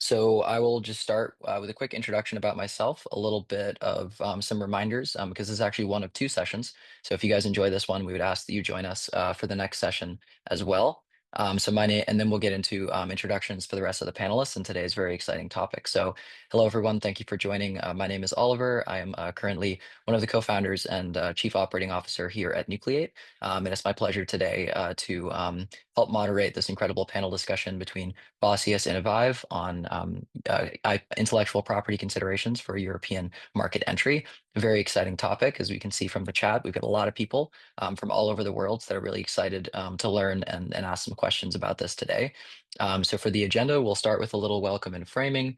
So I will just start with a quick introduction about myself, a little bit of some reminders, because this is actually one of two sessions. So if you guys enjoy this one, we would ask that you join us for the next session as well. So my name, and then we'll get into introductions for the rest of the panelists and today's very exciting topic. So hello, everyone. Thank you for joining. My name is Oliver. I am currently one of the co-founders and chief operating officer here at Nucleate. And it's my pleasure today to help moderate this incredible panel discussion between Vossius and Eviive on intellectual property considerations for European market entry. A very exciting topic, as we can see from the chat. We've got a lot of people from all over the world that are really excited to learn and ask some questions about this today. So for the agenda, we'll start with a little welcome and framing.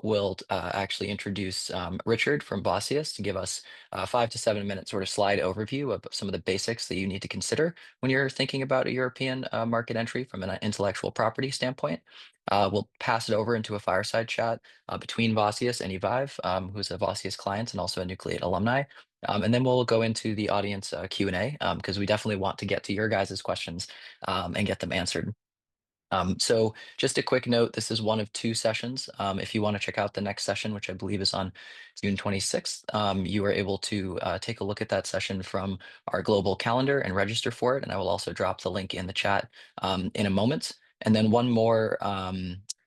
We'll actually introduce Richard from Vossius to give us a 5 to 7 minute sort of slide overview of some of the basics that you need to consider when you're thinking about a European market entry from an intellectual property standpoint. We'll pass it over into a fireside chat between Vossius and Eviive, who's a Vossius client and also a Nucleate alumni. And then we'll go into the audience Q&A because we definitely want to get to your guys' questions and get them answered. So just a quick note, this is one of two sessions. If you want to check out the next session, which I believe is on June 26th, you are able to take a look at that session from our global calendar and register for it. And I will also drop the link in the chat in a moment. And then one more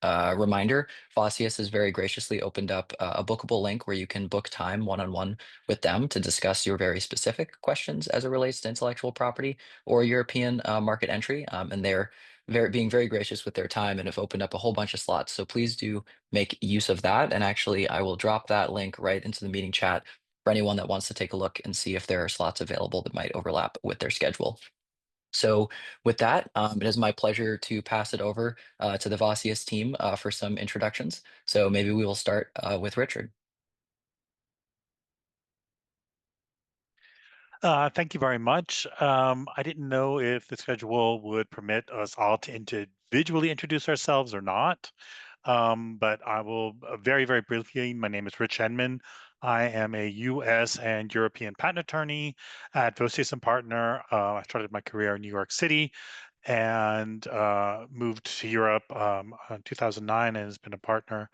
reminder, Vossius has very graciously opened up a bookable link where you can book time one-on-one with them to discuss your very specific questions as it relates to intellectual property or European market entry. And they're being very gracious with their time and have opened up a whole bunch of slots. So please do make use of that. And actually, I will drop that link right into the meeting chat for anyone that wants to take a look and see if there are slots available that might overlap with their schedule. So with that, it is my pleasure to pass it over to the Vossius team for some introductions. So maybe we will start with Richard. Thank you very much. I didn't know if the schedule would permit us all to individually introduce ourselves or not, but I will very, very briefly. My name is Rich Enman. I am a U.S. and European patent attorney at Vossius and Partner. I started my career in New York City and moved to Europe in 2009 and has been a partner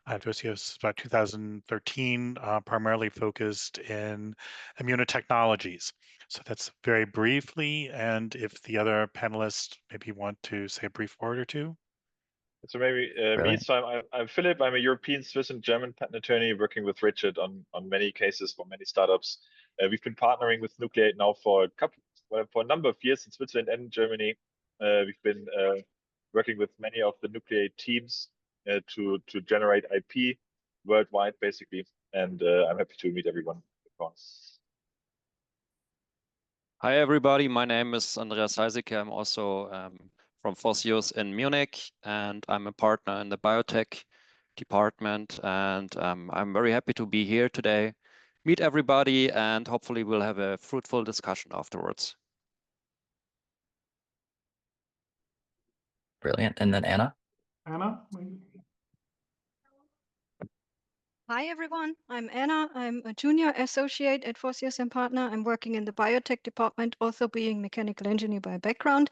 at Vossius about 2013, primarily focused in immunotechnologies. So that's very briefly, and if the other panelists maybe want to say a brief word or two. So maybe me. So I'm Philip. I'm a European, Swiss, and German patent attorney working with Richard on many cases for many startups. We've been partnering with Nucleate now for a number of years in Switzerland and Germany. We've been working with many of the Nucleate teams to generate IP worldwide, basically. And I'm happy to meet everyone. Hi, everybody. My name is Andreas Heiseke. I'm also from Vossius in Munich, and I'm a partner in the biotech department. And I'm very happy to be here today, meet everybody, and hopefully we'll have a fruitful discussion afterwards. Brilliant. And then Anna? Anna? Hi, everyone. I'm Anna. I'm a junior associate at Vossius and Partner. I'm working in the biotech department, also being mechanical engineer by background.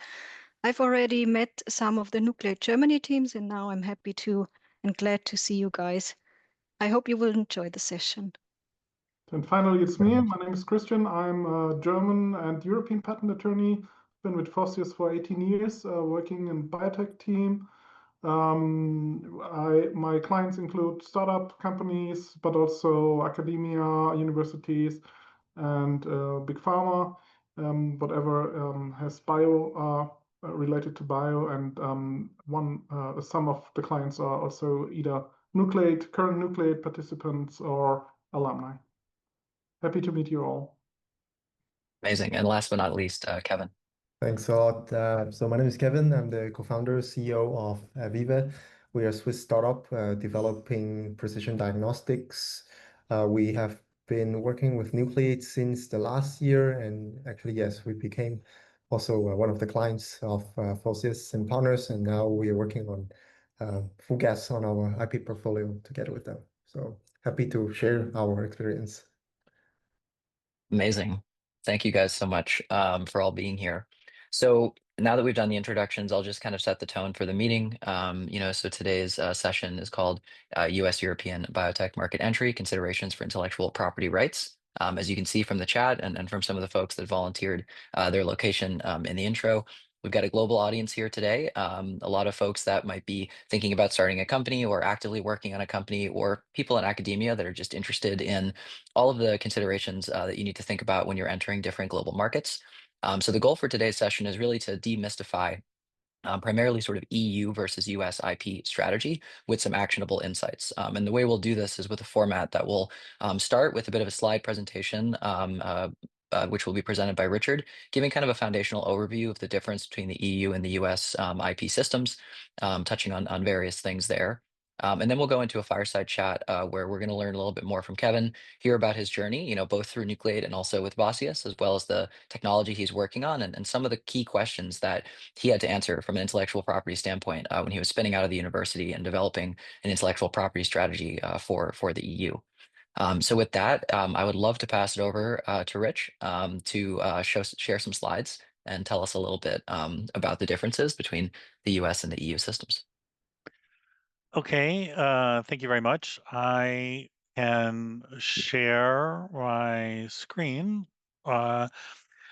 I've already met some of the Nucleate Germany teams, and now I'm happy to and glad to see you guys. I hope you will enjoy the session. And finally, it's me. My name is Christian. I'm a German and European patent attorney. Been with Vossius for 18 years, working in biotech team. My clients include startup companies, but also academia, universities, and big pharma, whatever has bio related to bio. And some of the clients are also either current Nucleate participants or alumni. Happy to meet you all. Amazing. And last but not least, Kevin. Thanks a lot. So my name is Kevin. I'm the co-founder, CEO of Eviive. We are a Swiss startup developing precision diagnostics. We have been working with Nucleate since the last year, and actually, yes, we became also one of the clients of Vossius and Partners, and now we are working on full gas on our IP portfolio together with them. So happy to share our experience. Amazing. Thank you guys so much for all being here. So now that we've done the introductions, I'll just kind of set the tone for the meeting. So today's session is called U.S. European Biotech Market Entry, Considerations for Intellectual Property Rights. As you can see from the chat and from some of the folks that volunteered their location in the intro, we've got a global audience here today. A lot of folks that might be thinking about starting a company or actively working on a company, or people in academia that are just interested in all of the considerations that you need to think about when you're entering different global markets. So the goal for today's session is really to demystify primarily sort of EU versus US IP strategy with some actionable insights. And the way we'll do this is with a format that will start with a bit of a slide presentation, which will be presented by Richard, giving kind of a foundational overview of the difference between the EU and the US IP systems, touching on various things there. And then we'll go into a fireside chat where we're going to learn a little bit more from Kevin, hear about his journey, both through Nucleate and also with Vossius, as well as the technology he's working on and some of the key questions that he had to answer from an intellectual property standpoint when he was spinning out of the university and developing an intellectual property strategy for the EU. So with that, I would love to pass it over to Rich to share some slides and tell us a little bit about the differences between the US and the EU systems. Okay, thank you very much. I can share my screen. As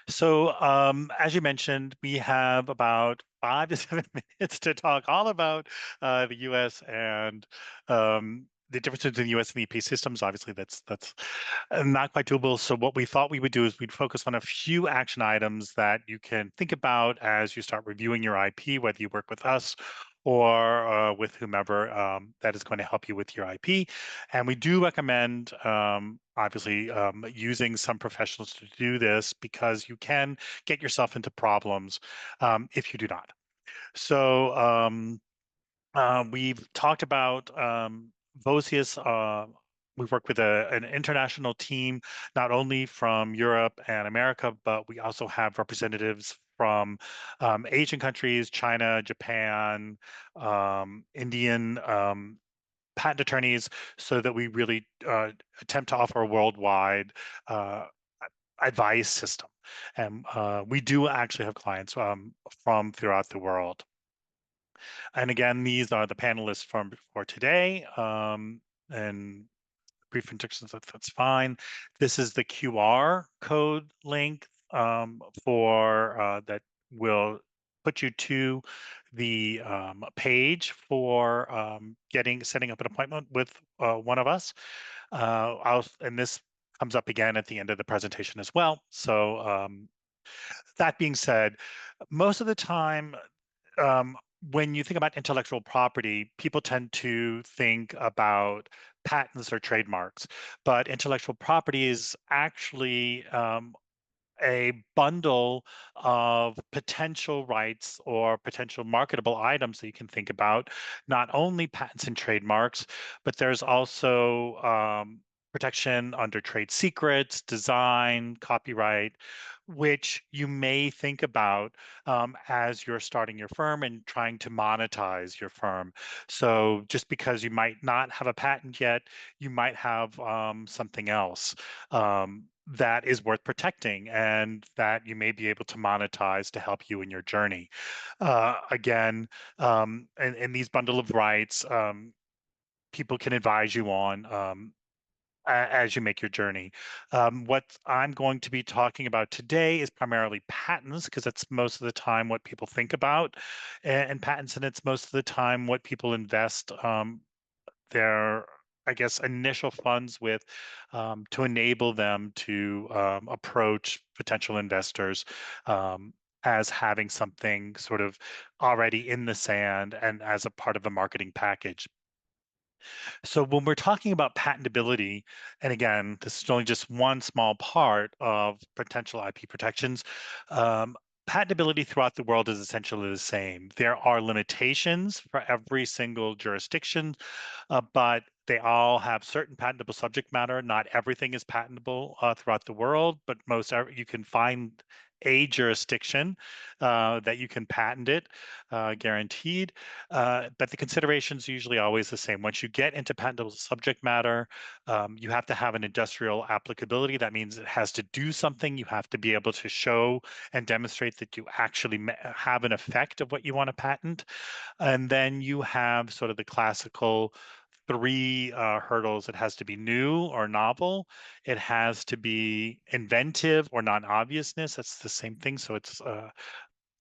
you mentioned, we have about 5 to 7 minutes to talk all about the U.S. and the differences in the U.S. and EP systems. Obviously, that's not quite doable. So what we thought we would do is we'd focus on a few action items that you can think about as you start reviewing your IP, whether you work with us or with whomever that is going to help you with your IP. And we do recommend, obviously, using some professionals to do this because you can get yourself into problems if you do not. So we've talked about Vossius. We've worked with an international team, not only from Europe and America, but we also have representatives from Asian countries, China, Japan, Indian patent attorneys, so that we really attempt to offer a worldwide advice system. And we do actually have clients from throughout the world. And again, these are the panelists for today. And brief instructions, that's fine. This is the QR code link for that will put you to the page for setting up an appointment with one of us. And this comes up again at the end of the presentation as well. So that being said, most of the time, when you think about intellectual property, people tend to think about patents or trademarks, but intellectual property is actually a bundle of potential rights or potential marketable items that you can think about, not only patents and trademarks, but there's also protection under trade secrets, design, copyright, which you may think about as you're starting your firm and trying to monetize your firm. So just because you might not have a patent yet, you might have something else that is worth protecting and that you may be able to monetize to help you in your journey. Again, in these bundle of rights, people can advise you on as you make your journey. What I'm going to be talking about today is primarily patents, because that's most of the time what people think about, and patents, and it's most of the time what people invest their, I guess, initial funds with to enable them to approach potential investors as having something sort of already in the sand and as a part of a marketing package. So when we're talking about patentability, and again, this is only just one small part of potential IP protections, patentability throughout the world is essentially the same. There are limitations for every single jurisdiction, but they all have certain patentable subject matter. Not everything is patentable throughout the world, but most you can find a jurisdiction that you can patent it, guaranteed. But the considerations are usually always the same. Once you get into patentable subject matter, you have to have an industrial applicability. That means it has to do something. You have to be able to show and demonstrate that you actually have an effect of what you want to patent. And then you have sort of the classical three hurdles. It has to be new or novel. It has to be inventive or non-obviousness. That's the same thing. So it's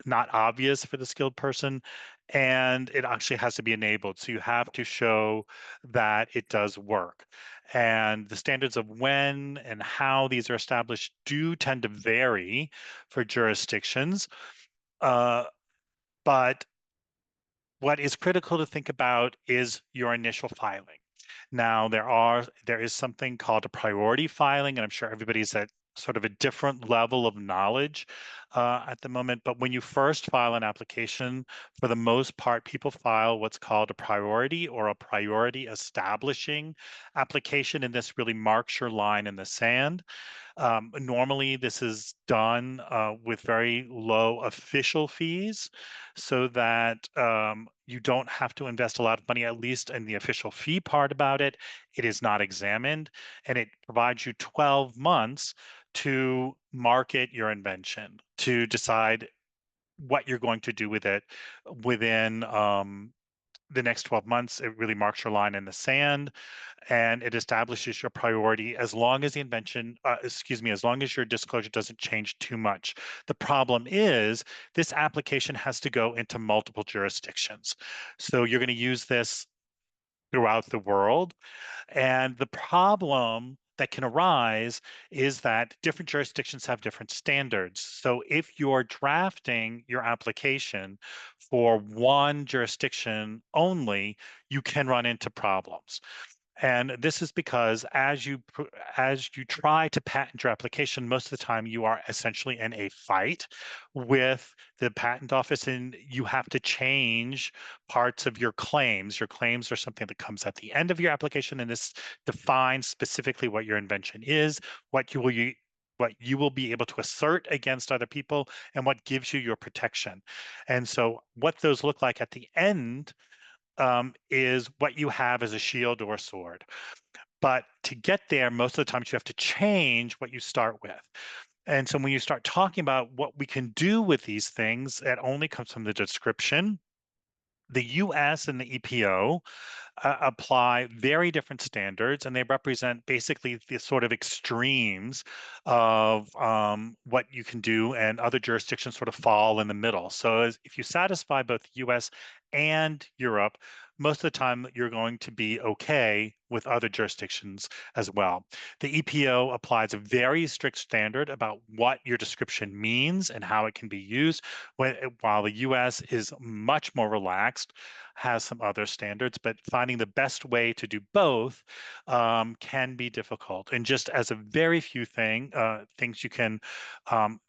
not obvious for the skilled person. And it actually has to be enabled. So you have to show that it does work. And the standards of when and how these are established do tend to vary for jurisdictions. But what is critical to think about is your initial filing. Now, there is something called a priority filing, and I'm sure everybody's at sort of a different level of knowledge at the moment. But when you first file an application, for the most part, people file what's called a priority or a priority establishing application, and this really marks your line in the sand. Normally, this is done with very low official fees so that you don't have to invest a lot of money, at least in the official fee part about it. It is not examined, and it provides you 12 months to market your invention, to decide what you're going to do with it within the next 12 months. It really marks your line in the sand, and it establishes your priority as long as the invention, as long as your disclosure doesn't change too much. The problem is this application has to go into multiple jurisdictions. So you're going to use this throughout the world. And the problem that can arise is that different jurisdictions have different standards. So if you're drafting your application for one jurisdiction only, you can run into problems. And this is because as you try to patent your application, most of the time you are essentially in a fight with the patent office, and you have to change parts of your claims. Your claims are something that comes at the end of your application, and this defines specifically what your invention is, what you will be able to assert against other people, and what gives you your protection. And so what those look like at the end is what you have as a shield or a sword. But to get there, most of the times you have to change what you start with. And so when you start talking about what we can do with these things, it only comes from the description. The US and the EPO apply very different standards, and they represent basically the sort of extremes of what you can do, and other jurisdictions sort of fall in the middle. So if you satisfy both the US and Europe, most of the time you're going to be okay with other jurisdictions as well. The EPO applies a very strict standard about what your description means and how it can be used, while the US is much more relaxed, has some other standards, but finding the best way to do both can be difficult. And just as a very few things you can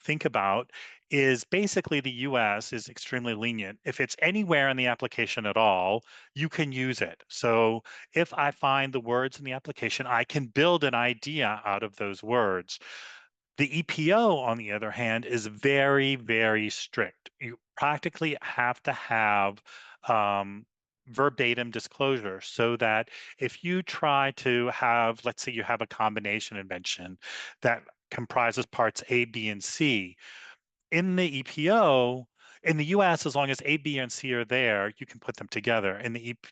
think about is basically the US is extremely lenient. If it's anywhere in the application at all, you can use it. So if I find the words in the application, I can build an idea out of those words. The EPO, on the other hand, is very, very strict. You practically have to have verbatim disclosure, so that if you try to have, let's say you have a combination invention that comprises parts A, B, and C, in the EPO, in the US, as long as A, B, and C are there, you can put them together.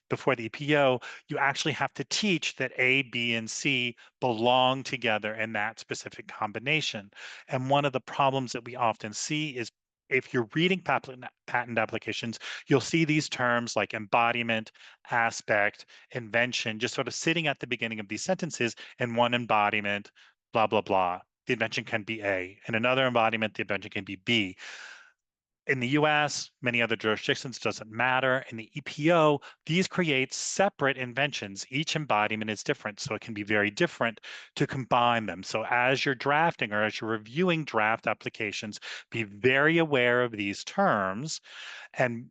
Before the EPO, you actually have to teach that A, B, and C belong together in that specific combination. And one of the problems that we often see is if you're reading patent applications, you'll see these terms like embodiment, aspect, invention, just sort of sitting at the beginning of these sentences, and one embodiment, blah, blah, blah. The invention can be A. In another embodiment, the invention can be B. In the US, many other jurisdictions, doesn't matter. In the EPO, these create separate inventions. Each embodiment is different, so it can be very different to combine them. So as you're drafting or as you're reviewing draft applications, be very aware of these terms, and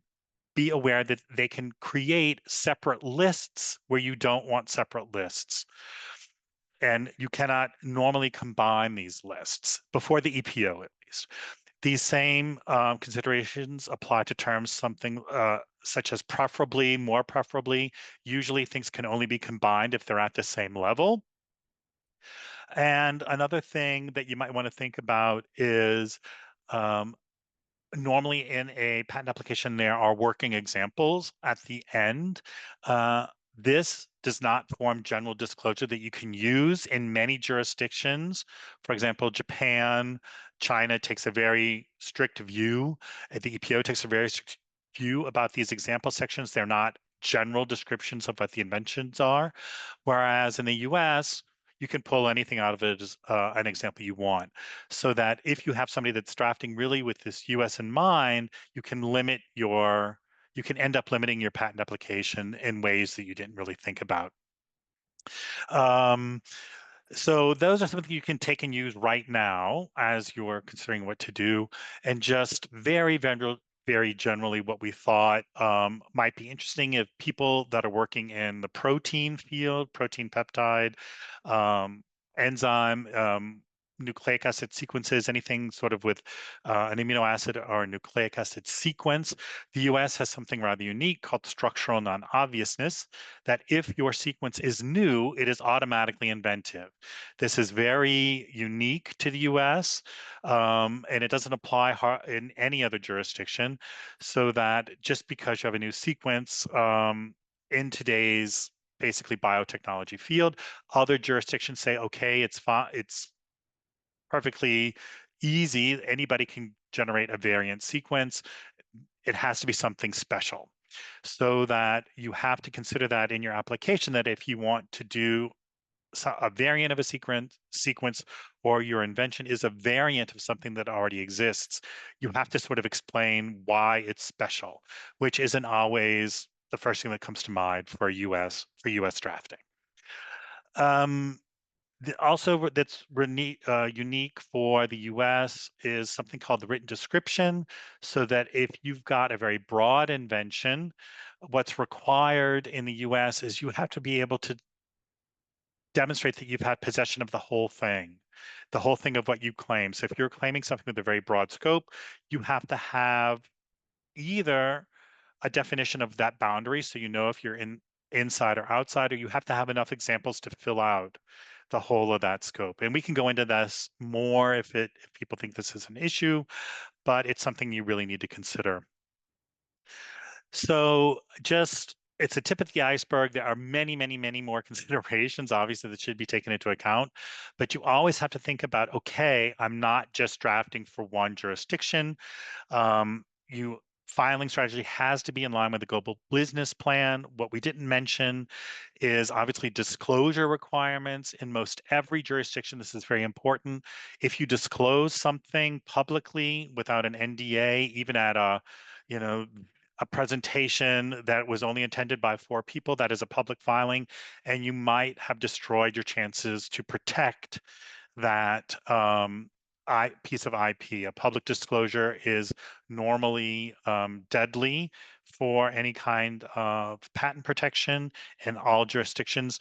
be aware that they can create separate lists where you don't want separate lists. And you cannot normally combine these lists before the EPO, at least. These same considerations apply to terms something such as preferably, more preferably. Usually things can only be combined if they're at the same level. And another thing that you might want to think about is normally in a patent application, there are working examples at the end. This does not form general disclosure that you can use in many jurisdictions. For example, Japan, China takes a very strict view. The EPO takes a very strict view about these example sections. They're not general descriptions of what the inventions are. Whereas in the US, you can pull anything out of it as an example you want. So that if you have somebody that's drafting really with this US in mind, you can end up limiting your patent application in ways that you didn't really think about. So those are something you can take and use right now as you're considering what to do. And just very generally what we thought might be interesting if people that are working in the protein field, protein peptide, enzyme, nucleic acid sequences, anything sort of with an amino acid or a nucleic acid sequence. The US has something rather unique called structural non-obviousness, that if your sequence is new, it is automatically inventive. This is very unique to the US, and it doesn't apply in any other jurisdiction, so that just because you have a new sequence in today's basically biotechnology field, other jurisdictions say, okay, it's fine, it's perfectly easy. Anybody can generate a variant sequence. It has to be something special. So that you have to consider that in your application, that if you want to do a variant of a sequence, or your invention is a variant of something that already exists, you have to sort of explain why it's special, which isn't always the first thing that comes to mind for US drafting. Also, that's unique for the US is something called the written description, so that if you've got a very broad invention, what's required in the US is you have to be able to demonstrate that you've had possession of the whole thing of what you claim. So if you're claiming something with a very broad scope, you have to have either a definition of that boundary, so you know if you're inside or outside, or you have to have enough examples to fill out the whole of that scope. And we can go into this more if people think this is an issue, but it's something you really need to consider. So it's a tip of the iceberg. There are many, many, many more considerations, obviously, that should be taken into account. But you always have to think about, okay, I'm not just drafting for one jurisdiction. Filing strategy has to be in line with the global business plan. What we didn't mention is obviously disclosure requirements in most every jurisdiction. This is very important. If you disclose something publicly without an NDA, even at a presentation that was only attended by 4 people, that is a public filing, and you might have destroyed your chances to protect that piece of IP. A public disclosure is normally deadly for any kind of patent protection in all jurisdictions.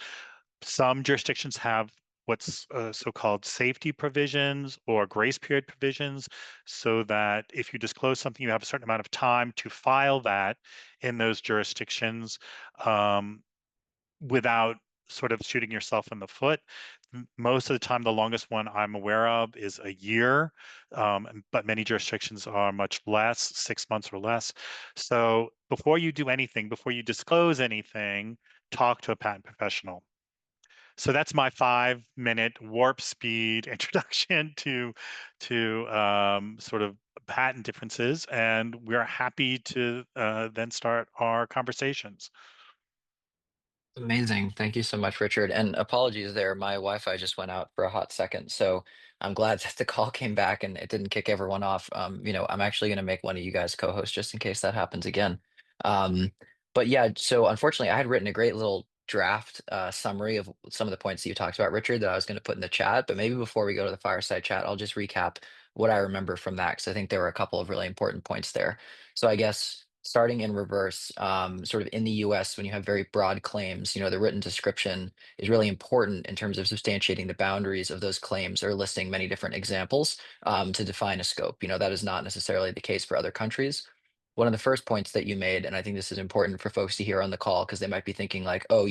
Some jurisdictions have what's so-called safety provisions or grace period provisions, so that if you disclose something, you have a certain amount of time to file that in those jurisdictions without sort of shooting yourself in the foot. Most of the time, the longest one I'm aware of is a year, but many jurisdictions are much less, 6 months or less. So before you do anything, before you disclose anything, talk to a patent professional. So that's my 5-minute warp speed introduction to sort of patent differences, and we're happy to then start our conversations. Amazing. Thank you so much, Richard. And apologies there. My Wi-Fi just went out for a hot second. So I'm glad that the call came back and it didn't kick everyone off. I'm actually going to make one of you guys co-host just in case that happens again. But yeah, so unfortunately, I had written a great little draft summary of some of the points that you talked about, Richard, that I was going to put in the chat. But maybe before we go to the fireside chat, I'll just recap what I remember from that, because I think there were a couple of really important points there. So I guess starting in reverse, sort of in the US, when you have very broad claims, the written description is really important in terms of substantiating the boundaries of those claims or listing many different examples to define a scope. That is not necessarily the case for other countries. One of the first points that you made, and I think this is important for folks to hear on the call because they might be thinking like, oh,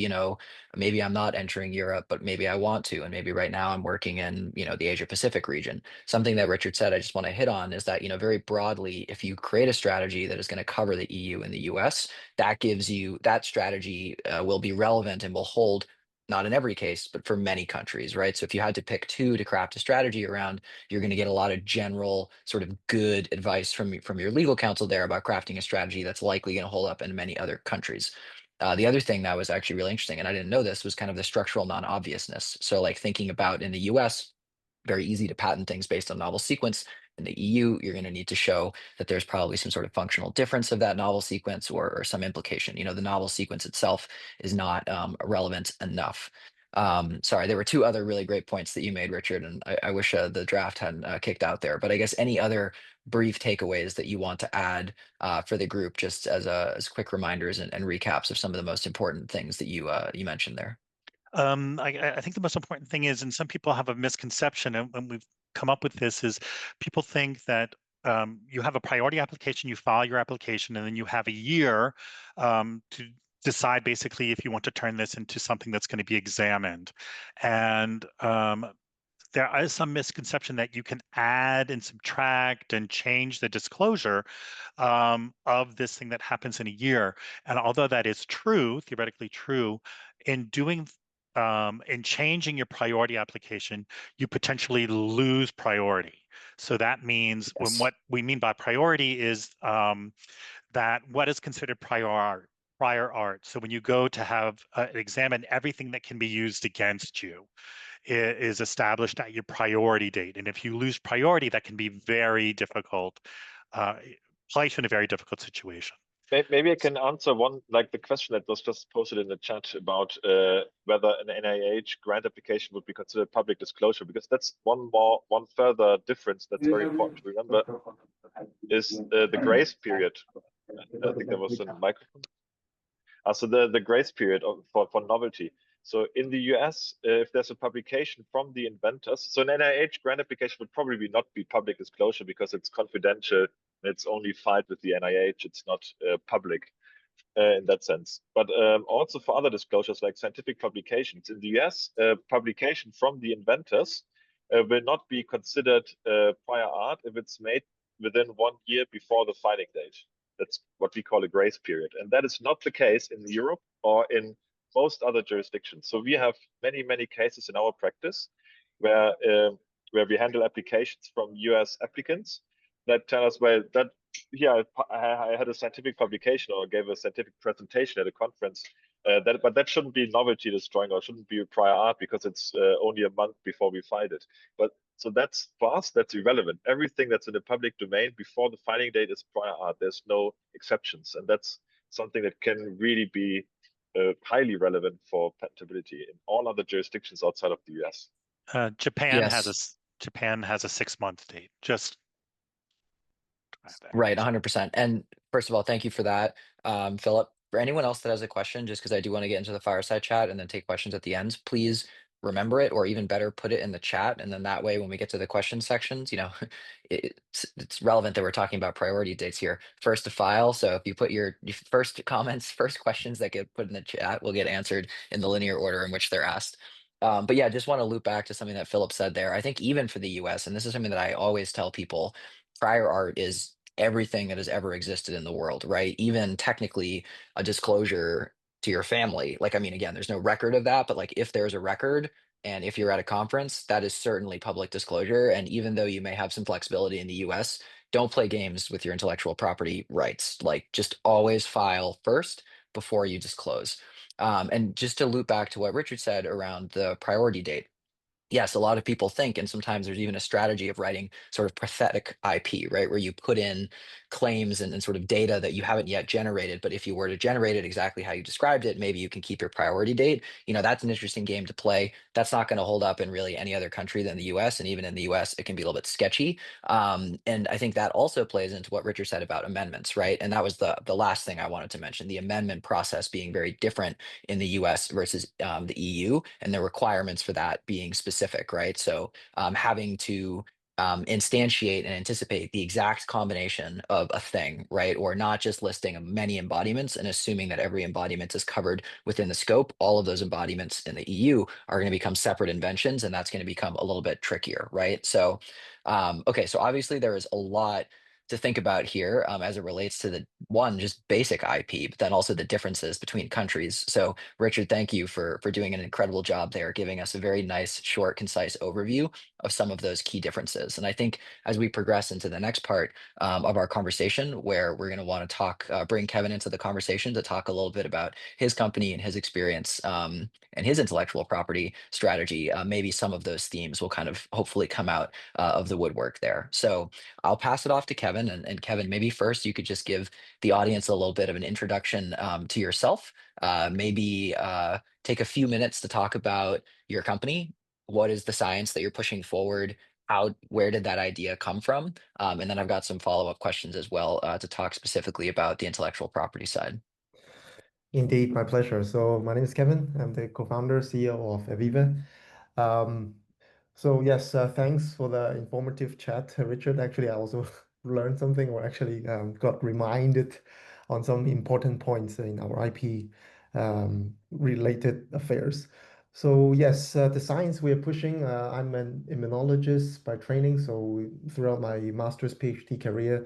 maybe I'm not entering Europe, but maybe I want to. And maybe right now I'm working in, the Asia Pacific region. Something that Richard said, I just want to hit on is that, very broadly, if you create a strategy that is going to cover the EU and the US, that gives you that strategy will be relevant and will hold not in every case, but for many countries, right? So if you had to pick two to craft a strategy around, you're going to get a lot of general sort of good advice from your legal counsel there about crafting a strategy that's likely going to hold up in many other countries. The other thing that was actually really interesting, and I didn't know this, was kind of the structural non-obviousness. So like thinking about in the US, very easy to patent things based on novel sequence. In the EU, you're going to need to show that there's probably some sort of functional difference of that novel sequence or some implication. The novel sequence itself is not relevant enough. Sorry, there were two other really great points that you made, Richard, and I wish the draft hadn't kicked out there. But I guess any other brief takeaways that you want to add for the group, just as quick reminders and recaps of some of the most important things that you mentioned there. I think the most important thing is, and some people have a misconception, and we've come up with this, is people think that you have a priority application, you file your application, and then you have a year to decide basically if you want to turn this into something that's going to be examined. And there is some misconception that you can add and subtract and change the disclosure of this thing that happens in a year. And although that is true, theoretically true, in doing in changing your priority application, you potentially lose priority. So that means what we mean by priority is that what is considered prior art. So when you go to have examine everything that can be used against you, is established at your priority date. And if you lose priority, that can be very difficult, place you in a very difficult situation. Maybe I can answer the question that was just posted in the chat about whether an NIH grant application would be considered public disclosure, because that's one further difference that's very important to remember is the grace period. I think there was a microphone. So the grace period for novelty. So in the US, if there's a publication from the inventors, so an NIH grant application would probably not be public disclosure because it's confidential. It's only filed with the NIH. It's not public in that sense. But also for other disclosures like scientific publications in the US, publication from the inventors will not be considered prior art if it's made within 1 year before the filing date. That's what we call a grace period. And that is not the case in Europe or in most other jurisdictions. So we have many, many cases in our practice where we handle applications from US applicants that tell us, well, that here I had a scientific publication or gave a scientific presentation at a conference, but that shouldn't be novelty destroying or shouldn't be a prior art because it's only a month before we filed it. But so that's, for us, that's irrelevant. Everything that's in the public domain before the filing date is prior art. There's no exceptions. And that's something that can really be highly relevant for patentability in all other jurisdictions outside of the US. Japan has a 6-month date. Just right, 100%. And first of all, thank you for that, Philip. For anyone else that has a question, just because I do want to get into the fireside chat and then take questions at the end, please remember it, or even better, put it in the chat. And then that way, when we get to the question sections, it's relevant that we're talking about priority dates here. First to file. So if you put your first comments, first questions that get put in the chat will get answered in the linear order in which they're asked. But yeah, just want to loop back to something that Philip said there. I think even for the US, and this is something that I always tell people, prior art is everything that has ever existed in the world, right? Even technically a disclosure to your family. Like, I mean, again, there's no record of that, but like if there's a record and if you're at a conference, that is certainly public disclosure. And even though you may have some flexibility in the US, don't play games with your intellectual property rights. Like just always file first before you disclose. And just to loop back to what Richard said around the priority date. yes, a lot of people think, and sometimes there's even a strategy of writing sort of pathetic IP, right? Where you put in claims and sort of data that you haven't yet generated. But if you were to generate it exactly how you described it, maybe you can keep your priority date. That's an interesting game to play. That's not going to hold up in really any other country than the US. And even in the US, it can be a little bit sketchy. And I think that also plays into what Richard said about amendments, right? And that was the last thing I wanted to mention, the amendment process being very different in the US versus the EU, and the requirements for that being specific, right? So having to instantiate and anticipate the exact combination of a thing, right? Or not just listing many embodiments and assuming that every embodiment is covered within the scope. All of those embodiments in the EU are going to become separate inventions, and that's going to become a little bit trickier, right? So, okay, so obviously there is a lot to think about here as it relates to the one just basic IP, but then also the differences between countries. So Richard, thank you for doing an incredible job there, giving us a very nice, short, concise overview of some of those key differences. And I think as we progress into the next part of our conversation, where we're going to want to talk, bring Kevin into the conversation to talk a little bit about his company and his experience and his intellectual property strategy, maybe some of those themes will kind of hopefully come out of the woodwork there. So I'll pass it off to Kevin. And Kevin, maybe first you could just give the audience a little bit of an introduction to yourself. Maybe take a few minutes to talk about your company. What is the science that you're pushing forward? Where did that idea come from? And then I've got some follow-up questions as well to talk specifically about the intellectual property side. Indeed, my pleasure. So my name is Kevin. I'm the co-founder, CEO of Eviive. Um, so yes, thanks for the informative chat, Richard. Actually, I also learned something, or actually got reminded on some important points in our IP related affairs. So yes, the science we are pushing. I'm an immunologist by training. So throughout my master's PhD career,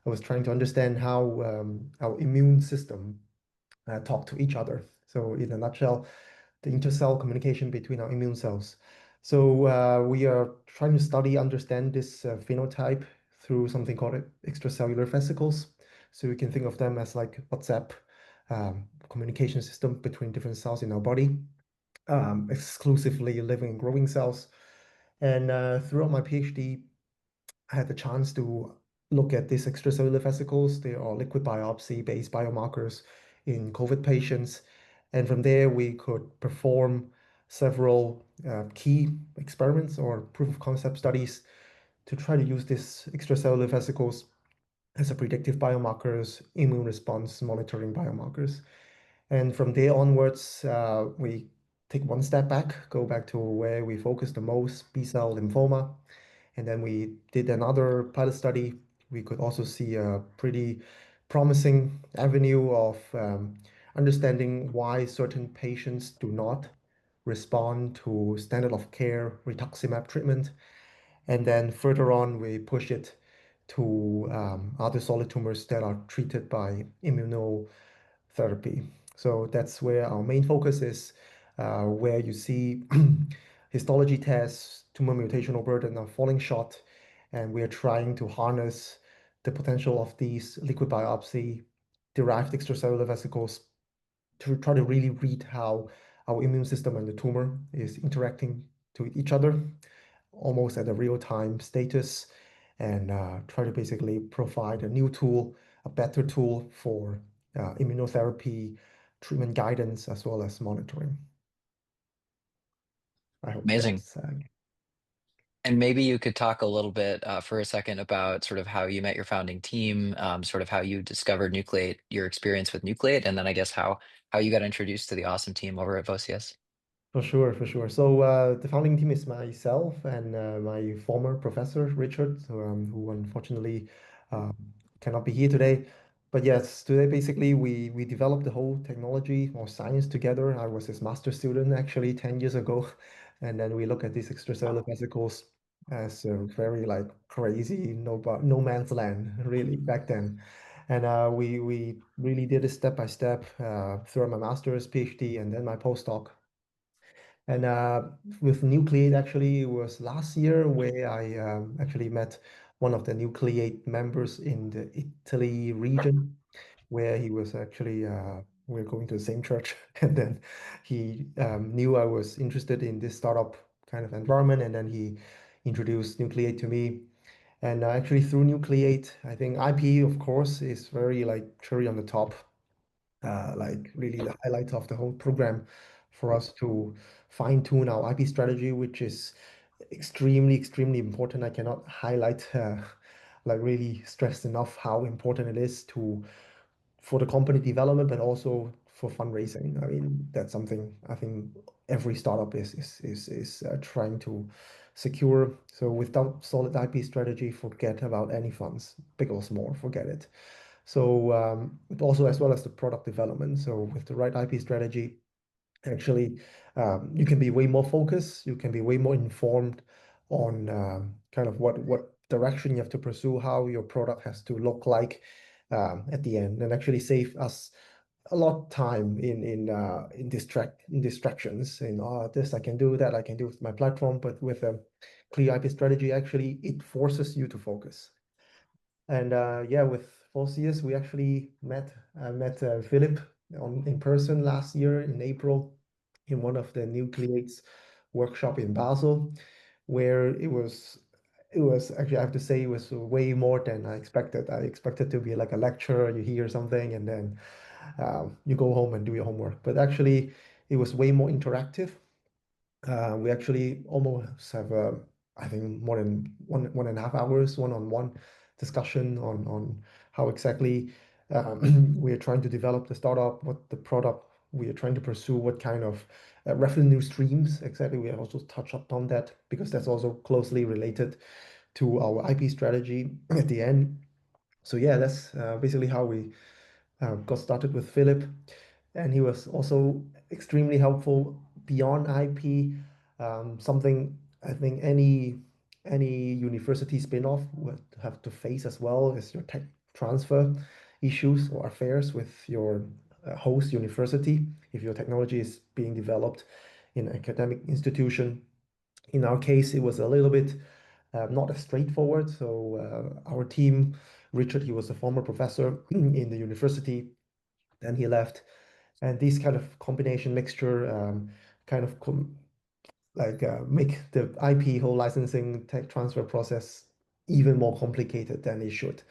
I was trying to understand how our immune system talk to each other. So in a nutshell, the intercell communication between our immune cells. So we are trying to understand this phenotype through something called extracellular vesicles. So we can think of them as like WhatsApp communication system between different cells in our body, exclusively living and growing cells. And throughout my PhD, I had the chance to look at these extracellular vesicles. They are liquid biopsy-based biomarkers in COVID patients. And from there, we could perform several key experiments or proof of concept studies to try to use these extracellular vesicles as a predictive biomarkers, immune response monitoring biomarkers. And from there onwards, we take one step back, go back to where we focus the most, B-cell lymphoma. And then we did another pilot study. We could also see a pretty promising avenue of understanding why certain patients do not respond to standard of care rituximab treatment. And then further on, we push it to other solid tumors that are treated by immunotherapy. So that's where our main focus is, where you see histology tests, tumor mutational burden are falling short, and we are trying to harness the potential of these liquid biopsy derived extracellular vesicles to try to really read how our immune system and the tumor is interacting to each other almost at a real-time status, and try to basically provide a new tool, a better tool for immunotherapy, treatment guidance, as well as monitoring. I hope Amazing. that's And maybe you could talk a little bit for a second about sort of how you met your founding team, sort of how you discovered Nucleate, your experience with Nucleate, and then I guess how you got introduced to the awesome team over at Vossius. for sure, for sure. So the founding team is myself and my former professor, Richard, who unfortunately um, cannot be here today. But yes, today basically we developed the whole technology or science together. I was his master student actually 10 years ago. And then we look at these extracellular vesicles as a very like crazy no man's land really back then. And we really did it step by step through my master's, PhD, and then my postdoc. And with Nucleate, actually, it was last year where I actually met one of the Nucleate members in the Italy region, where he was actually, we're going to the same church. And then he knew I was interested in this startup kind of environment, and then he introduced Nucleate to me. And actually through Nucleate, I think IP, of course, is very like cherry on the top, like really the highlight of the whole program for us to fine tune our IP strategy, which is extremely, extremely important. I cannot highlight, like really stress enough how important it is for the company development, but also for fundraising. I mean, that's something I think every startup is trying to secure. So without solid IP strategy, forget about any funds, big or small, forget it. So also as well as the product development. So with the right IP strategy, actually, you can be way more focused. You can be way more informed on kind of what direction you have to pursue, how your product has to look like at the end, and actually save us a lot of time in distractions. In this I can do, that I can do with my platform, but with a clear IP strategy, actually it forces you to focus. And yeah, with Vossius, we actually met Philip in person last year in April in one of the Nucleates workshop in Basel, where it was actually, I have to say, it was way more than I expected. I expected to be like a lecture, you hear something, and then you go home and do your homework. But actually, it was way more interactive. We actually almost have, I think, more than 1.5 hours one-on-one discussion on how exactly we are trying to develop the startup, what the product we are trying to pursue, what kind of revenue streams exactly. We also touched upon that because that's also closely related to our IP strategy at the end. So yeah, that's basically how we got started with Philip, and he was also extremely helpful beyond IP. Something I think any university spin-off would have to face as well is your tech transfer issues or affairs with your host university if your technology is being developed in an academic institution. In our case, it was a little bit not as straightforward. So our team, Richard, he was a former professor in the university, then he left, and this kind of combination mixture kind of make the IP whole licensing tech transfer process even more complicated than it should.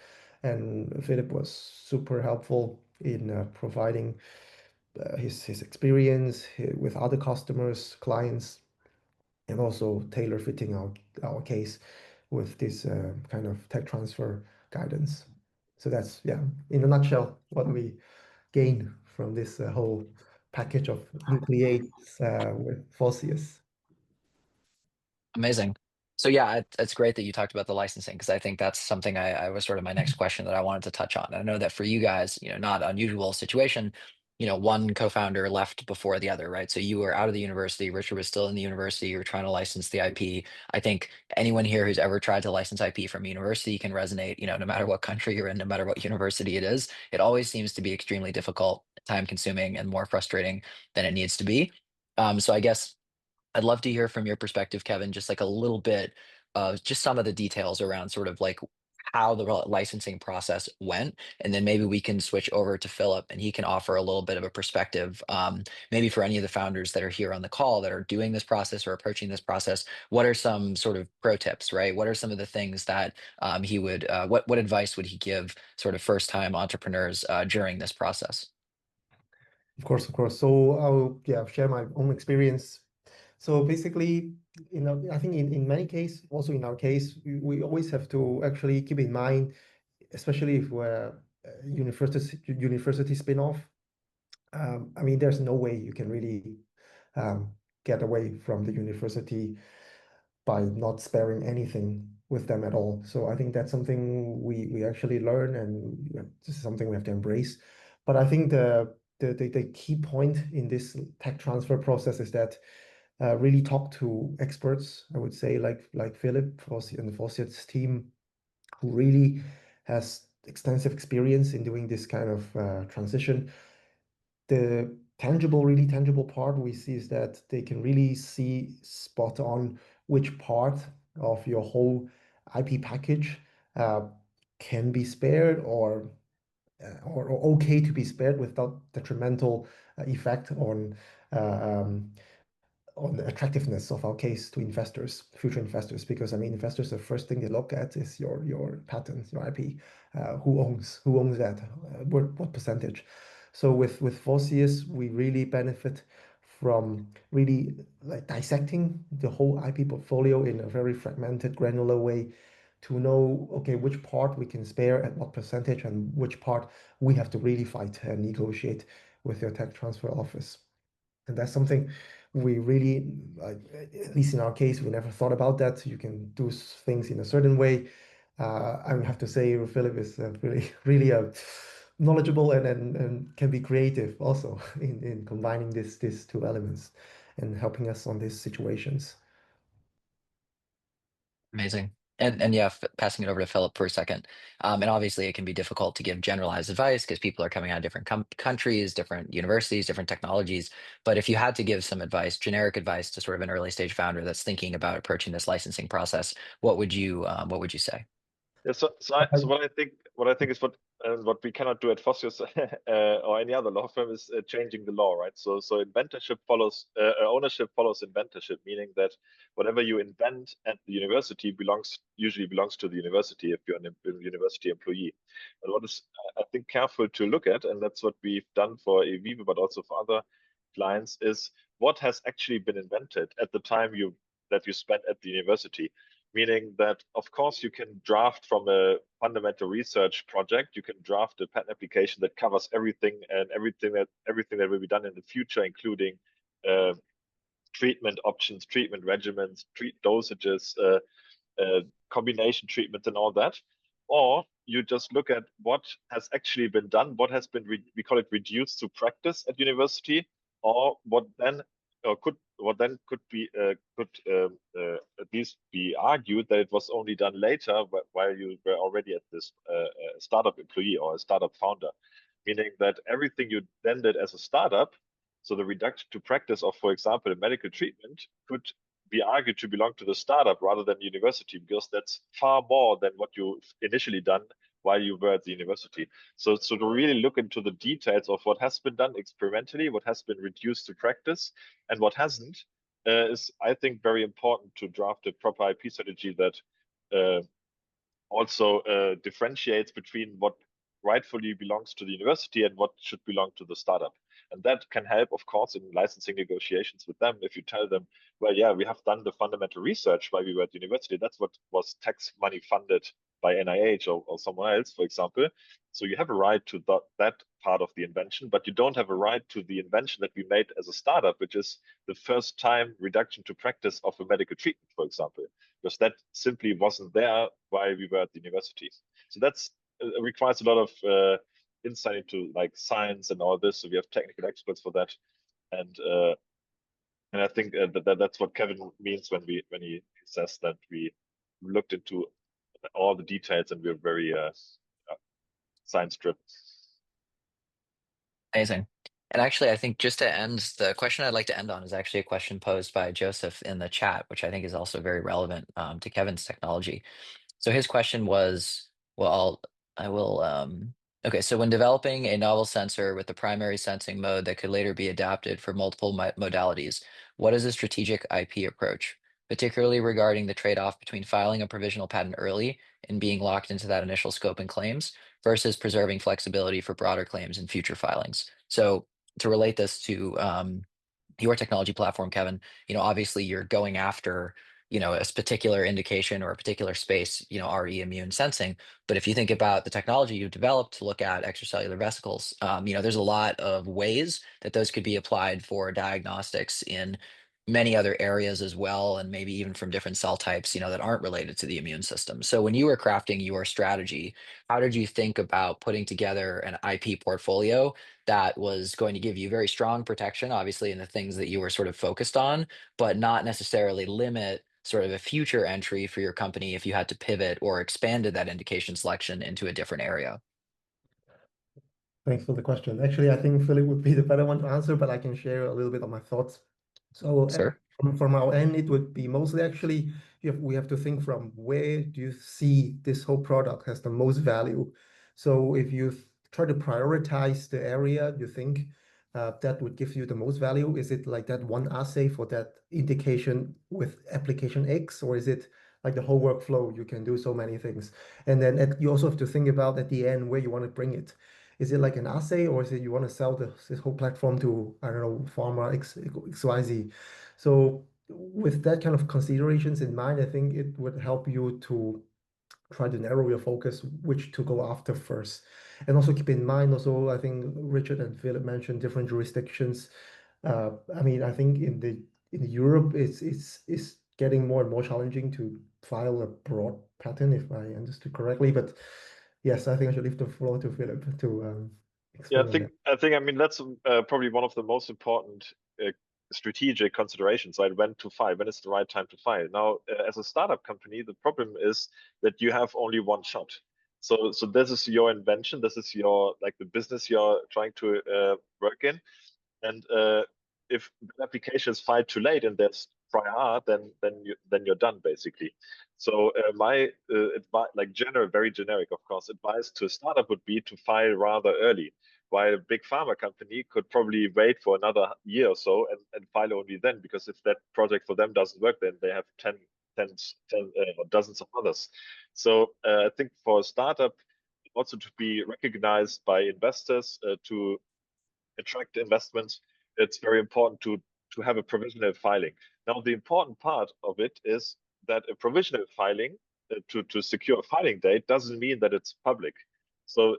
And Philip was super helpful in providing his experience with other customers, clients, and also tailor fitting our case with this kind of tech transfer guidance. So that's, yeah, in a nutshell, what we gain from this whole package of nucleates with Vossius. Amazing. So yeah, it's great that you talked about the licensing because I think that's something I was sort of my next question that I wanted to touch on. I know that for you guys, not unusual situation, one co-founder left before the other, right? So you were out of the university, Richard was still in the university, you were trying to license the IP. I think anyone here who's ever tried to license IP from a university can resonate, no matter what country you're in, no matter what university it is, it always seems to be extremely difficult, time consuming, and more frustrating than it needs to be. So I guess I'd love to hear from your perspective, Kevin, just like a little bit of just some of the details around sort of like how the licensing process went. And then maybe we can switch over to Philip and he can offer a little bit of a perspective, maybe for any of the founders that are here on the call that are doing this process or approaching this process. What are some sort of pro tips, right? What are some of the things that he would, what advice would he give sort of first time entrepreneurs during this process? Of course, of course. So I'll share my own experience. So basically, I think in many cases, also in our case, we always have to actually keep in mind, especially if we're a university spin-off. I mean, there's no way you can really get away from the university by not sparing anything with them at all. So I think that's something we actually learn, and this is something we have to embrace. But I think the key point in this tech transfer process is that really talk to experts, I would say, like Philip and the Vossius team, who really has extensive experience in doing this kind of transition. The really tangible part we see is that they can really see spot on which part of your whole IP package uh, can be spared or okay to be spared without detrimental effect on uh, um, on the attractiveness of our case to investors, future investors, because I mean, investors, the first thing they look at is your patent, your IP, who owns that, what percentage. So with Vossius, we really benefit from really like dissecting the whole IP portfolio in a very fragmented, granular way to know, okay, which part we can spare at what percentage and which part we have to really fight and negotiate with your tech transfer office. And that's something we really, at least in our case, we never thought about that. You can do things in a certain way. I would have to say Philip is really knowledgeable and can be creative also in combining these two elements and helping us on these situations. Amazing. And yeah, passing it over to Philip for a second. And obviously, it can be difficult to give generalized advice because people are coming out of different countries, different universities, different technologies. But if you had to give some advice, generic advice to sort of an early stage founder that's thinking about approaching this licensing process, what would you say? Yeah, so what I think is what we cannot do at Vossius or any other law firm is changing the law, right? So inventorship follows ownership follows inventorship, meaning that whatever you invent at the university usually belongs to the university if you're a university employee. But what is I think careful to look at, and that's what we've done for Eviive, but also for other clients, is what has actually been invented at the time that you spent at the university. Meaning that, of course, you can draft from a fundamental research project. You can draft a patent application that covers everything and everything that will be done in the future, including treatment options, treatment regimens, dosages, combination treatments, and all that. Or you just look at what has actually been done, what has been we call it reduced to practice at university, or what then could at least be argued that it was only done later while you were already at this startup employee or a startup founder, meaning that everything you then did as a startup, so the reduction to practice of, for example, a medical treatment, could be argued to belong to the startup rather than university, because that's far more than what you initially done while you were at the university. So to really look into the details of what has been done experimentally, what has been reduced to practice, and what hasn't, is, I think, very important to draft a proper IP strategy that also differentiates between what rightfully belongs to the university and what should belong to the startup. And that can help, of course, in licensing negotiations with them. If you tell them, well, yeah, we have done the fundamental research while we were at university, that's what was tax money funded by NIH or someone else, for example. So you have a right to that part of the invention, but you don't have a right to the invention that we made as a startup, which is the first time reduction to practice of a medical treatment, for example, because that simply wasn't there while we were at the university. So that's requires a lot of insight into like science and all this. So we have technical experts for that, and I think that's what Kevin means when he says that we looked into all the details and we're very science driven. Amazing. And actually, I think just to end, the question I'd like to end on is actually a question posed by Joseph in the chat, which I think is also very relevant to Kevin's technology. So his question was, well, I will, okay, so when developing a novel sensor with the primary sensing mode that could later be adapted for multiple modalities, what is a strategic IP approach, particularly regarding the trade-off between filing a provisional patent early and being locked into that initial scope and claims versus preserving flexibility for broader claims in future filings? So to relate this to your technology platform, Kevin, obviously you're going after a particular indication or a particular space, RE immune sensing. But if you think about the technology you've developed to look at extracellular vesicles, there's a lot of ways that those could be applied for diagnostics in many other areas as well, and maybe even from different cell types, that aren't related to the immune system. So when you were crafting your strategy, how did you think about putting together an IP portfolio that was going to give you very strong protection, obviously, in the things that you were sort of focused on, but not necessarily limit sort of a future entry for your company if you had to pivot or expanded that indication selection into a different area? Thanks for the question. Actually, I think Philip would be the better one to answer, but I can share a little bit of my thoughts. So Sir? from our end, it would be mostly actually, we have to think from where do you see this whole product has the most value. So if you try to prioritize the area you think that would give you the most value? Is it like that one assay for that indication with application X, or is it like the whole workflow? You can do so many things. And then you also have to think about at the end where you want to bring it. Is it like an assay, or is it you want to sell this whole platform to, I don't know, pharma XYZ? So with that kind of considerations in mind, I think it would help you to try to narrow your focus, which to go after first. And also keep in mind, also, I think Richard and Philip mentioned different jurisdictions. I mean, I think in Europe, it's getting more and more challenging to file a broad patent, if I understood correctly. But yes, I think I should leave the floor to Philip to Yeah, explain on that. I mean that's probably one of the most important strategic considerations, right? When to file, when is the right time to file. Now, as a startup company, the problem is that you have only one shot. So this is your invention. This is your like the business you're trying to work in, and if the application is filed too late and there's prior art, then you're done basically. So my advice, like very generic, of course, advice to a startup would be to file rather early. While a big pharma company could probably wait for another year or so and file only then, because if that project for them doesn't work, then they have 10 or dozens of others. So I think for a startup, also to be recognized by investors, to attract investments, it's very important to have a provisional filing. Now, the important part of it is that a provisional filing to secure a filing date doesn't mean that it's public. So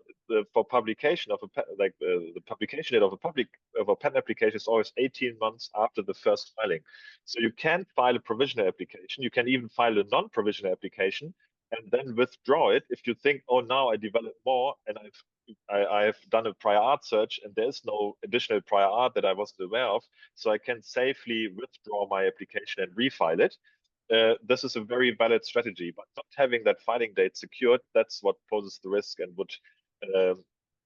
for publication of the publication date of a patent application is always 18 months after the first filing. So you can file a provisional application. You can even file a non-provisional application and then withdraw it if you think, oh, now I developed more and I've done a prior art search and there's no additional prior art that I wasn't aware of, so I can safely withdraw my application and refile it. This is a very valid strategy, but not having that filing date secured, that's what poses the risk and would,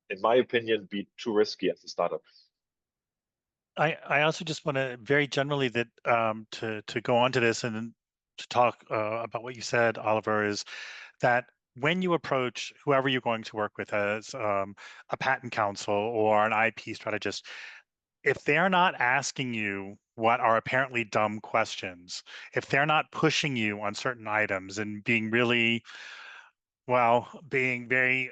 in my opinion, be too risky as a startup. I also just want to very generally that to go on to this and to talk about what you said, Oliver, is that when you approach whoever you're going to work with as a patent counsel or an IP strategist, if they're not asking you what are apparently dumb questions, if they're not pushing you on certain items and being really, well, being very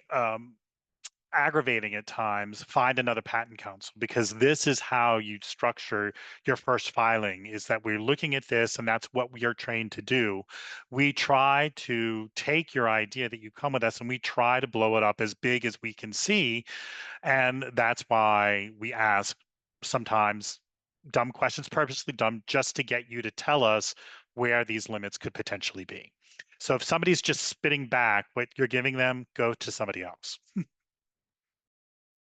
aggravating at times, find another patent counsel, because this is how you structure your first filing, is that we're looking at this and that's what we are trained to do. We try to take your idea that you come with us and we try to blow it up as big as we can see. And that's why we ask sometimes dumb questions, purposely dumb, just to get you to tell us where these limits could potentially be. So if somebody's just spitting back what you're giving them, go to somebody else.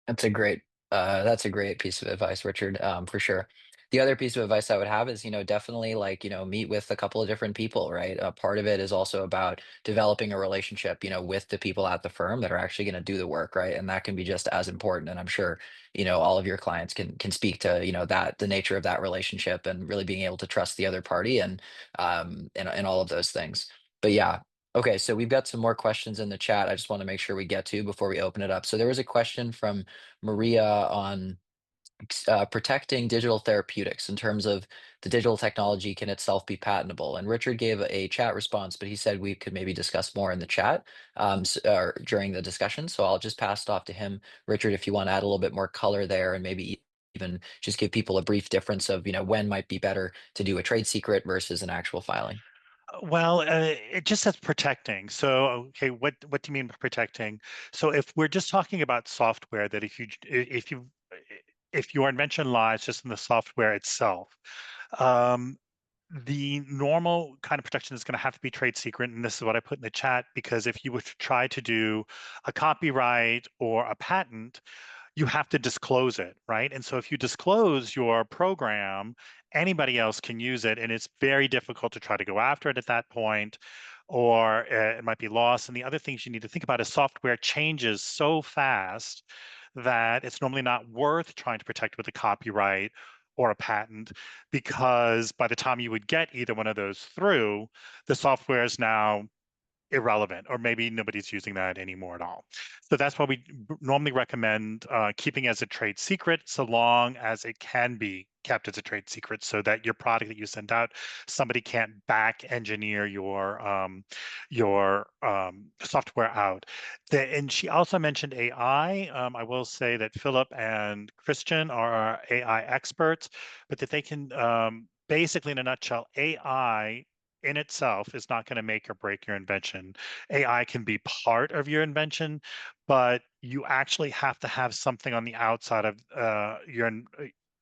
That's a great piece of advice, Richard, for sure. The other piece of advice I would have is, definitely like, meet with a couple of different people, right? Part of it is also about developing a relationship, with the people at the firm that are actually going to do the work, right? And that can be just as important. And I'm sure, all of your clients can speak to, that the nature of that relationship and really being able to trust the other party and all of those things. But yeah, okay, so we've got some more questions in the chat. I just want to make sure we get to before we open it up. So there was a question from Maria on protecting digital therapeutics in terms of the digital technology can itself be patentable. And Richard gave a chat response, but he said we could maybe discuss more in the chat or during the discussion. So I'll just pass it off to him. Richard, if you want to add a little bit more color there and maybe even just give people a brief difference of, when might be better to do a trade secret versus an actual filing. Well, it just says protecting. So, okay, what do you mean by protecting? So, if we're just talking about software, that if your invention lies just in the software itself, the normal kind of protection is going to have to be trade secret, and this is what I put in the chat, because if you were to try to do a copyright or a patent, you have to disclose it, right? And so if you disclose your program, anybody else can use it, and it's very difficult to try to go after it at that point, or it might be lost. And the other things you need to think about is software changes so fast that it's normally not worth trying to protect with a copyright or a patent, because by the time you would get either one of those through, the software is now irrelevant, or maybe nobody's using that anymore at all. So that's why we normally recommend keeping as a trade secret, so long as it can be kept as a trade secret, so that your product that you send out, somebody can't back engineer your software out. And she also mentioned AI. I will say that Philip and Christian are AI experts, but that they can basically, in a nutshell, AI in itself is not going to make or break your invention. AI can be part of your invention, but you actually have to have something on the outside of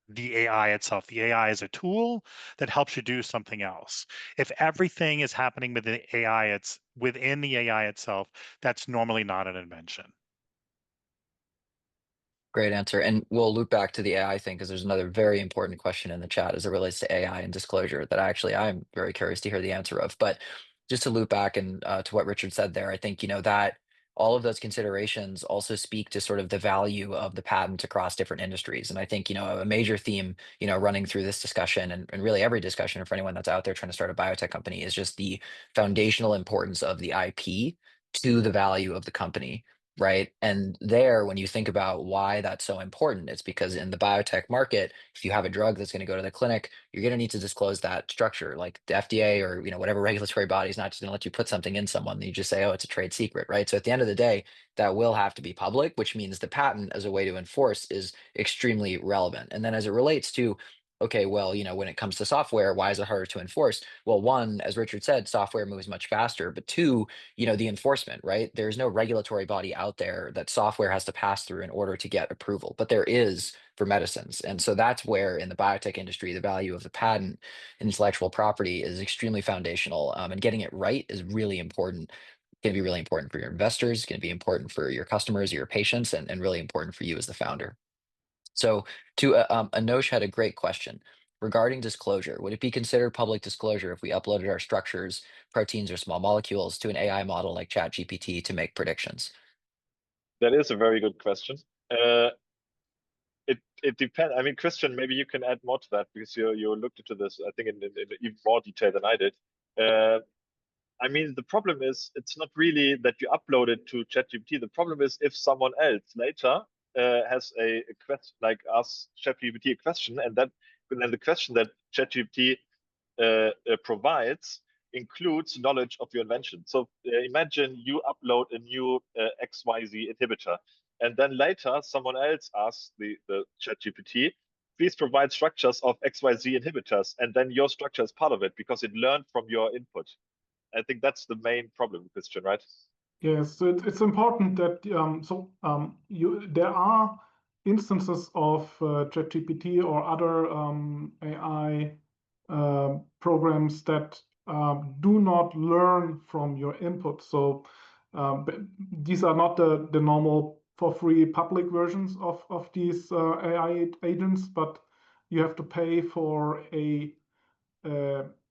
the AI itself. The AI is a tool that helps you do something else. If everything is happening with the AI, it's within the AI itself, that's normally not an invention. Great answer. And we'll loop back to the AI thing because there's another very important question in the chat as it relates to AI and disclosure that I'm very curious to hear the answer of. But just to loop back and to what Richard said there, I think, that all of those considerations also speak to sort of the value of the patent across different industries. And I think, a major theme, running through this discussion and really every discussion for anyone that's out there trying to start a biotech company is just the foundational importance of the IP to the value of the company. Right. And there, when you think about why that's so important, it's because in the biotech market, if you have a drug that's going to go to the clinic, you're going to need to disclose that structure. Like the FDA or whatever regulatory body is not just going to let you put something in someone. You just say, oh, it's a trade secret, right? So at the end of the day, that will have to be public, which means the patent as a way to enforce is extremely relevant. And then as it relates to, okay, well, when it comes to software, why is it harder to enforce? Well, one, as Richard said, software moves much faster, but two, the enforcement, right? There's no regulatory body out there that software has to pass through in order to get approval, but there is for medicines. And so that's where in the biotech industry, the value of the patent and intellectual property is extremely foundational. And getting it right is really important. Going to be really important for your investors, going to be important for your customers, your patients, and really important for you as the founder. So Anosh had a great question regarding disclosure. Would it be considered public disclosure if we uploaded our structures, proteins, or small molecules to an AI model like ChatGPT to make predictions? That is a very good question. It depends. I mean, Christian, maybe you can add more to that because you looked into this, I think, in even more detail than I did. I mean, the problem is it's not really that you upload it to ChatGPT. The problem is if someone else later has a question, like asks ChatGPT a question, and then the question that ChatGPT provides includes knowledge of your invention. So imagine you upload a new XYZ inhibitor, and then later someone else asks the ChatGPT, please provide structures of XYZ inhibitors, and then your structure is part of it because it learned from your input. I think that's the main problem, Christian, right? Yes, so it's important that there are instances of ChatGPT or other AI programs that do not learn from your input. So these are not the normal for free public versions of these AI agents, but you have to pay for a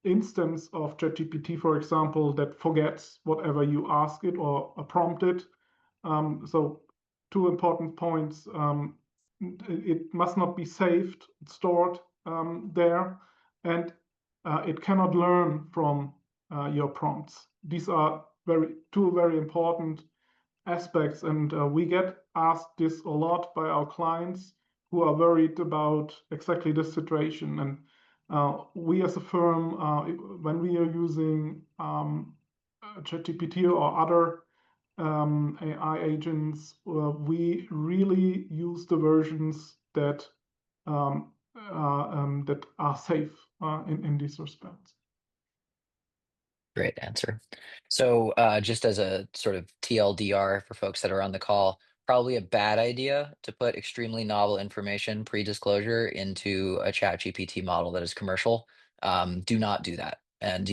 instance of ChatGPT, for example, that forgets whatever you ask it or prompt it. So two important points. It must not be saved, stored there, and it cannot learn from your prompts. These are two very important aspects, and we get asked this a lot by our clients who are worried about exactly this situation. And we as a firm, when we are using ChatGPT or other AI agents, we really use the versions that that are safe in these respects. Great answer. So just as a sort of TLDR for folks that are on the call, probably a bad idea to put extremely novel information pre-disclosure into a ChatGPT model that is commercial. Do not do that. And,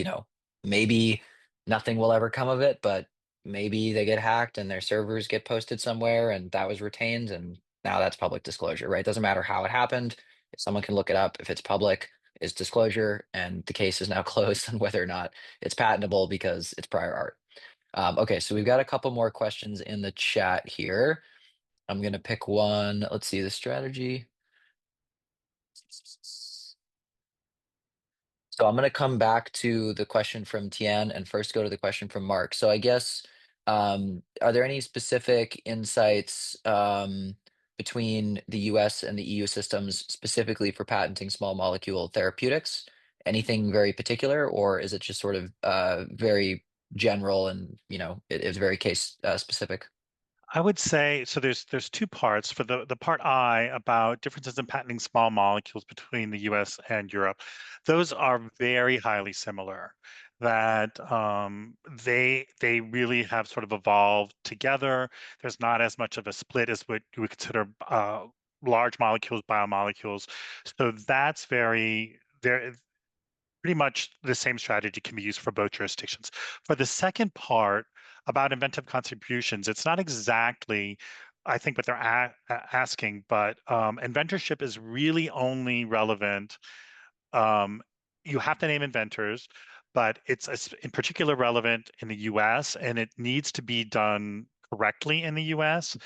maybe nothing will ever come of it, but maybe they get hacked and their servers get posted somewhere and that was retained and now that's public disclosure, right? Doesn't matter how it happened. If someone can look it up, if it's public, it's disclosure and the case is now closed on whether or not it's patentable because it's prior art. Okay, so we've got a couple more questions in the chat here. I'm going to pick one. Let's see the strategy. So I'm going to come back to the question from Tian and first go to the question from Mark. So I guess, are there any specific insights between the US and the EU systems specifically for patenting small molecule therapeutics? Anything very particular, or is it just sort of very general and, it's very case specific? I would say so. There's two parts. For the part I about differences in patenting small molecules between the U.S. and Europe, those are very highly similar. That they really have sort of evolved together. There's not as much of a split as what you would consider large molecules, biomolecules. So that's very there. Pretty much the same strategy can be used for both jurisdictions. For the second part about inventive contributions, it's not exactly, I think, what they're asking, but inventorship is really only relevant. Um, you have to name inventors, but it's in particular relevant in the US, and it needs to be done correctly in the US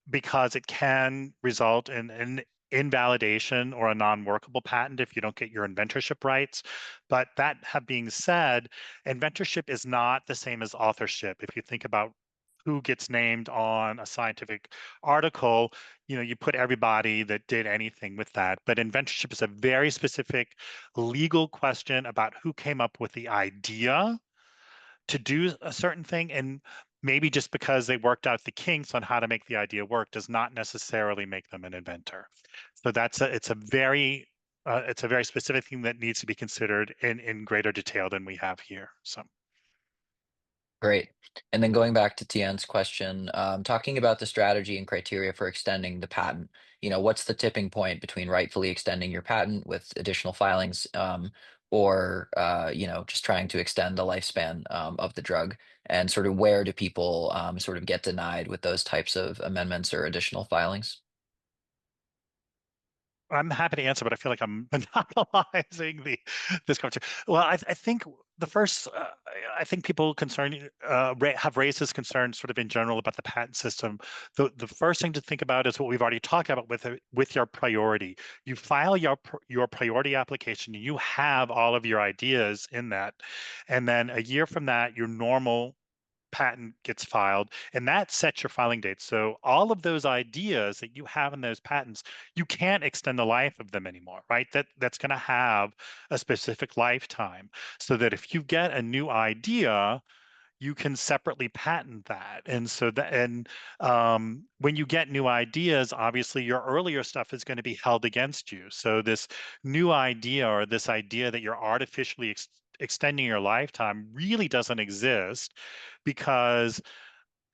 because it can result in an invalidation or a non-workable patent if you don't get your inventorship rights. But that have being said, inventorship is not the same as authorship. If you think about who gets named on a scientific article, you put everybody that did anything with that. But inventorship is a very specific legal question about who came up with the idea to do a certain thing, and maybe just because they worked out the kinks on how to make the idea work does not necessarily make them an inventor. So it's a very specific thing that needs to be considered in greater detail than we have here. So. Great. And then going back to Tian's question, talking about the strategy and criteria for extending the patent, what's the tipping point between rightfully extending your patent with additional filings, or just trying to extend the lifespan of the drug, and sort of where do people sort of get denied with those types of amendments or additional filings? I'm happy to answer, but I feel like I'm monopolizing this conversation. Well, I think the first, I think people concerned have raised this concern sort of in general about the patent system. The first thing to think about is what we've already talked about with your priority. You file your priority application, and you have all of your ideas in that, and then a year from that, your normal patent gets filed, and that sets your filing date. So all of those ideas that you have in those patents, you can't extend the life of them anymore, right? That's going to have a specific lifetime, so that if you get a new idea, you can separately patent that. And so when you get new ideas, obviously your earlier stuff is going to be held against you. So this new idea, or this idea that you're artificially extending your lifetime, really doesn't exist, because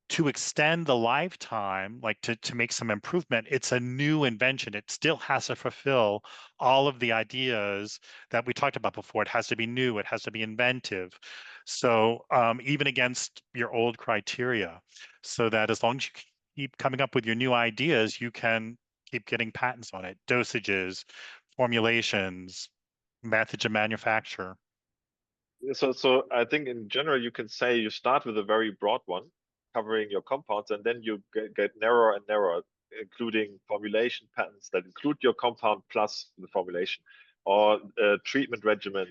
to extend the lifetime, like to make some improvement, it's a new invention. It still has to fulfill all of the ideas that we talked about before. It has to be new, it has to be inventive. So even against your old criteria, so that as long as you keep coming up with your new ideas, you can keep getting patents on it, dosages, formulations, methods of manufacture. So I think in general, you can say you start with a very broad one, covering your compounds, and then you get narrower and narrower, including formulation patents that include your compound plus the formulation, or a treatment regimen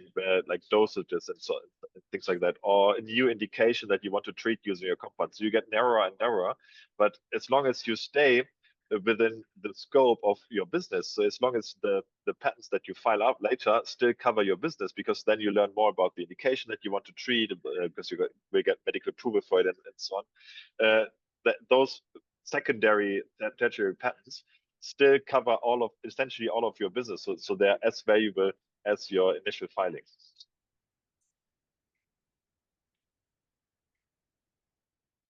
like dosages and so and things like that, or a new indication that you want to treat using your compound. So you get narrower and narrower, but as long as you stay within the scope of your business. So as long as the patents that you file out later still cover your business, because then you learn more about the indication that you want to treat, because you will get medical approval for it and so on. Those secondary tertiary patents still cover essentially all of your business. So they're as valuable as your initial filings.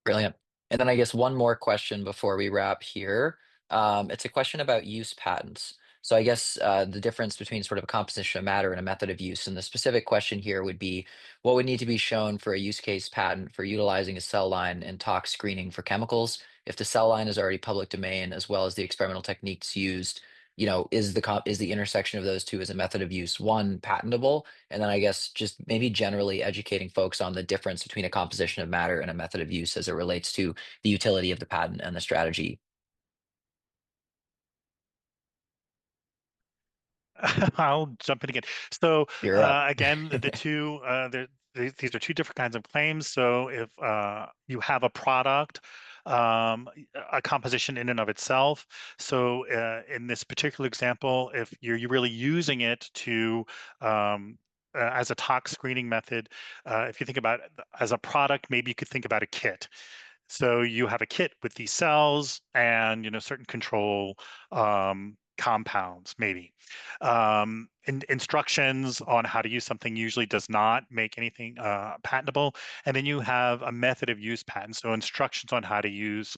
Brilliant. And then I guess one more question before we wrap here. It's a question about use patents. So I guess the difference between sort of a composition of matter and a method of use. And the specific question here would be, what would need to be shown for a use case patent for utilizing a cell line in tox screening for chemicals if the cell line is already public domain, as well as the experimental techniques used? Is the intersection of those two as a method of use one patentable? And then I guess just maybe generally educating folks on the difference between a composition of matter and a method of use as it relates to the utility of the patent and the strategy. I'll jump in again. So You're up. again, these are two different kinds of claims. So if you have a product, a composition in and of itself. So in this particular example, if you're really using it to as a tox screening method, if you think about it as a product, maybe you could think about a kit. So you have a kit with these cells and certain control compounds, maybe. Instructions on how to use something usually does not make anything patentable. And then you have a method of use patent. So instructions on how to use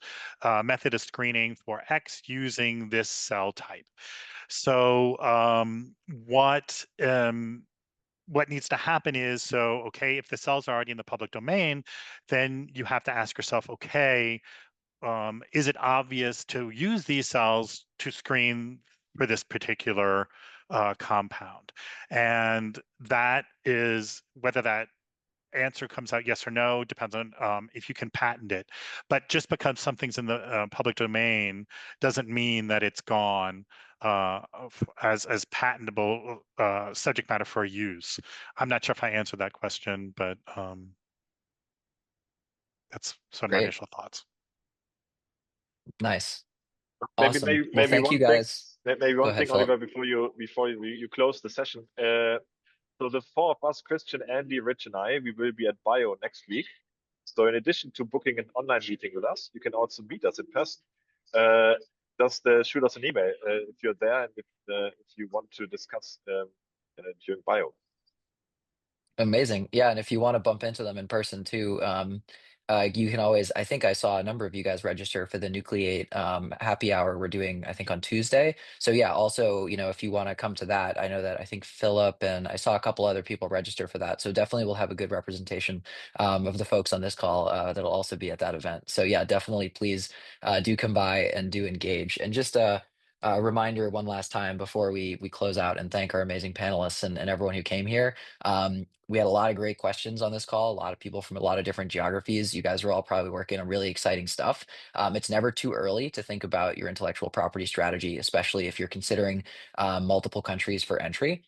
method of screening for X using this cell type. So what needs to happen is, so, okay, if the cells are already in the public domain, then you have to ask yourself, okay, is it obvious to use these cells to screen for this particular compound? And that is, whether that answer comes out yes or no depends on if you can patent it. But just because something's in the public domain doesn't mean that it's gone as patentable subject matter for use. I'm not sure if I answered that question, but that's some of my Great. initial thoughts. Nice. Maybe Awesome. Well, maybe thank you one thing. guys. Maybe Go one ahead, thing, Philip. Oliver, before you close the session. So the four of us, Christian, Andy, Rich, and I, we will be at Bio next week. So in addition to booking an online meeting with us, you can also meet us in person. Just shoot us an email if you're there and if you want to discuss during Bio. Amazing. Yeah, and if you want to bump into them in person too, you can always, I think I saw a number of you guys register for the Nucleate happy hour we're doing, I think on Tuesday. So yeah, also, if you want to come to that, I know that I think Philip and I saw a couple other people register for that. So definitely we'll have a good representation of the folks on this call that'll also be at that event. So yeah, definitely please do come by and do engage. And just a reminder one last time before we close out and thank our amazing panelists and everyone who came here. We had a lot of great questions on this call, a lot of people from a lot of different geographies. You guys are all probably working on really exciting stuff. It's never too early to think about your intellectual property strategy, especially if you're considering multiple countries for entry.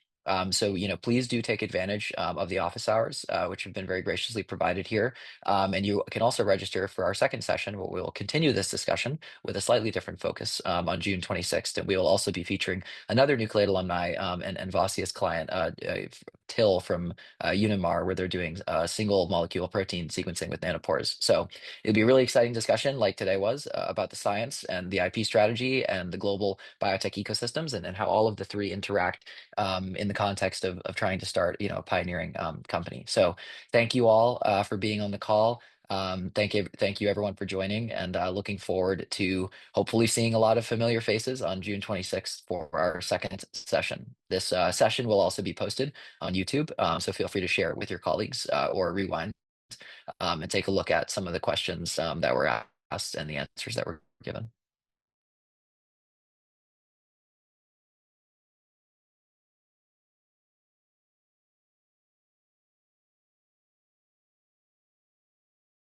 So, please do take advantage of the office hours, which have been very graciously provided here. And you can also register for our second session, where we will continue this discussion with a slightly different focus on June 26th. And we will also be featuring another Nucleate alumni and Vossius client, Till from Unimar, where they're doing single molecule protein sequencing with nanopores. So it'll be a really exciting discussion, like today was, about the science and the IP strategy and the global biotech ecosystems and how all of the three interact in the context of trying to start, a pioneering company. So thank you all for being on the call. Thank you everyone for joining, and looking forward to hopefully seeing a lot of familiar faces on June 26th for our second session. This session will also be posted on YouTube, so feel free to share it with your colleagues or rewind and take a look at some of the questions that were asked and the answers that were given.